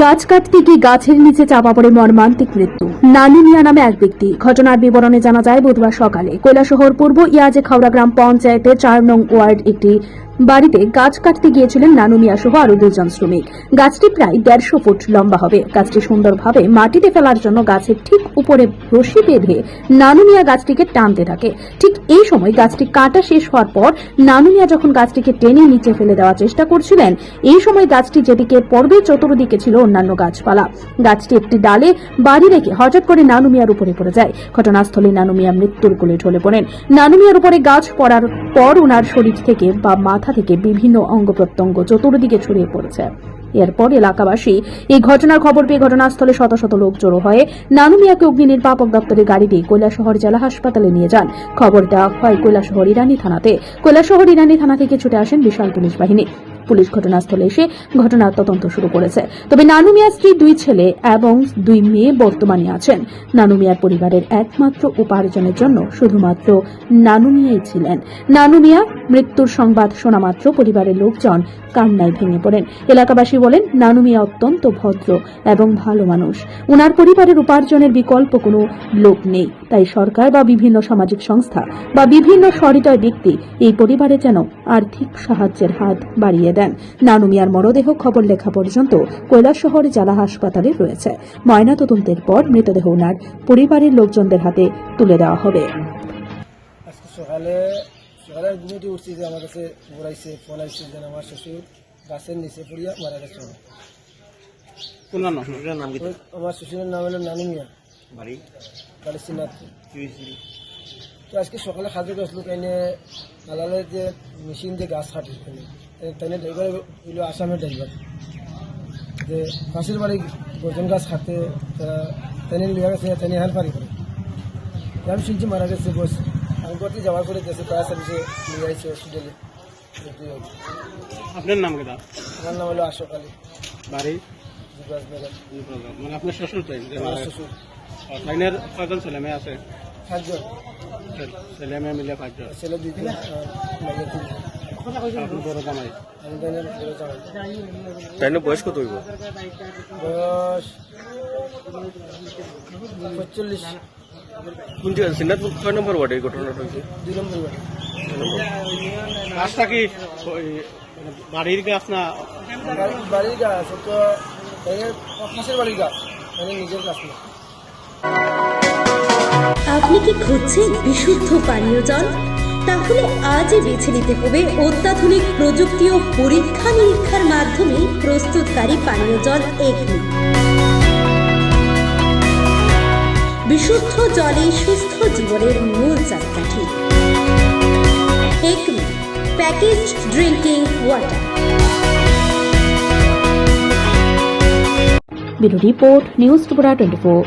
গাছ কাটতে গিয়ে গাছের নিচে চাপা পড়ে মর্মান্তিক মৃত্যু। নানু মিয়া নামে এক ব্যক্তি। ঘটনার বিবরণে জানা যায়, বুধবার সকালে কৈলাসহর পূর্ব ইয়াজে খাওড়া গ্রাম পঞ্চায়েতের 4 নং ওয়ার্ড একটি বাড়িতে গাছ কাটতে গিয়েছিলেন নানু মিয়া সহ আরো 2 জন শ্রমিক। গাছটি প্রায় 150 ফুট লম্বা হবে। গাছটি সুন্দরভাবে মাটিতে ফেলার জন্য গাছের ঠিক উপরে রশি বেঁধে নানু মিয়া গাছটিকে টানতে থাকে। ঠিক এই সময় গাছটি কাটা শেষ হওয়ার পর নানু মিয়া যখন গাছটিকে টেনে নিচে ফেলে দেওয়ার চেষ্টা করছিলেন, এই সময় গাছটি যেদিকে পড়বে চতুর্দিকে ছিল অন্যান্য গাছপালা। গাছটি একটি ডালে বাড়ি রেখে হঠাৎ করে নানু মিয়ার উপরে পড়ে যায়। ঘটনাস্থলে নানু মিয়া মৃত্যুর কোলে ঢলে পড়েন। নানু মিয়ার উপরে গাছ পড়ার পর ওনার শরীর থেকে বা মাথা থেকে বিভিন্ন অঙ্গ প্রত্যঙ্গ চতুর্দিকে ছড়িয়ে পড়েছে। এরপর এলাকাবাসী এই ঘটনার খবর পেয়ে ঘটনাস্থলে শত শত লোক জড়ো হয়ে নানু মিয়াকে অগ্নি নির্বাপক দপ্তরের গাড়ি দিয়ে কৈলাসহর জেলা হাসপাতালে নিয়ে যান। খবর দেওয়া হয় কৈলাসহর ইরানি থানাতে। কৈলাসহর ইরানি থানা থেকে ছুটে আসেন বিশাল পুলিশ বাহিনী। পুলিশ ঘটনাস্থলে এসে ঘটনার তদন্ত শুরু করেছে। তবে নানু মিয়ার স্ত্রী, 2 ছেলে এবং 2 মেয়ে বর্তমানে আছেন। নানু মিয়ার পরিবারের একমাত্র উপার্জনের জন্য শুধুমাত্র নানু মিয়াই ছিলেন। নানু মিয়া মৃত্যুর সংবাদ শোনা মাত্র পরিবারের লোকজন কান্নায় ভেঙে পড়েন। এলাকাবাসী বলেন, নানু মিয়া অত্যন্ত ভদ্র এবং ভালো মানুষ। উনার পরিবারের উপার্জনের বিকল্প কোনো লোক নেই। তাই সরকার বা বিভিন্ন সামাজিক সংস্থা বা বিভিন্ন সহৃদয় ব্যক্তি এই পরিবারে যেন আর্থিক সাহায্যের হাত বাড়িয়ে দেন। নানু মিয়ার মরদেহ খবর লেখা পর্যন্ত কৈলাসহর জেলা হাসপাতালে রয়েছে। ময়নাতদন্তের পর মৃতদেহ ওনার পরিবারের লোকজনদের হাতে তুলে দেওয়া হবে। সকালে ঘুমিয়ে উঠছি যে আমার কাছে ঘুরাইছে ফোন আইছে যে আমার শ্বশুর গাছের নিচে পড়িয়া মারা গেছে। আমার শ্বশুরের নাম হলো নানু মিয়া, বাড়ি শ্রীনাথপুর। তো আজকে সকালে খাদ্য গেছিল এনে নালালের যে মেশিন যে গাছ কাটে তাই ড্রাইভার হইল আসামের ড্রাইভার, যে পাশের বাড়ি গর্জন গাছ খাটতে তাই লিয়া গেছে, তাই হেল্পারি করে। আমি শুনছি মারা গেছে। বস আমি করতে যাওয়ার পরে গেছে ফায়ার সার্ভিসে নিয়ে আসছে হসপিটালে। আপনার নাম কেটা? আমার নাম হলো আশোক আলী, বাড়ি মানে আপনার শ্বশুর? তাই শ্বশুর। লাইনের কয়জন ছেলে মেয়ে আছে? 5 জন ছেলে মেয়ে মিলে 5 জন। ছেলে 2 জন, মেয়ে 3 জন। আপনি বড় জামাই? আমি তাই বড় জামাই। তাই না বয়স কত হইব? বয়স 45। কোন জায়গা? শ্রীনাথপুর 6 নম্বর ওয়ার্ডে এই ঘটনাটা হয়েছে? 2 নম্বর বাড়ি। গাছটা কি বাড়ির গাছ না বাড়ির গাছ? তো পাশের বাড়ির গাছ, মানে নিজের গাছ না। আপনি কি খুঁজছেন বিশুদ্ধ পানীয় জল? তাহলে আজই বেছে নিতে হবে অত্যাধুনিক প্রযুক্তি ও পরীক্ষা নিরীক্ষার মাধ্যমে প্রস্তুতকারী পানীয় জল একমি। বিশুদ্ধ জলে সুস্থ জীবনের মূল চাবিকাঠি। Acme packaged drinking water. Bureau report, news Tripura 24।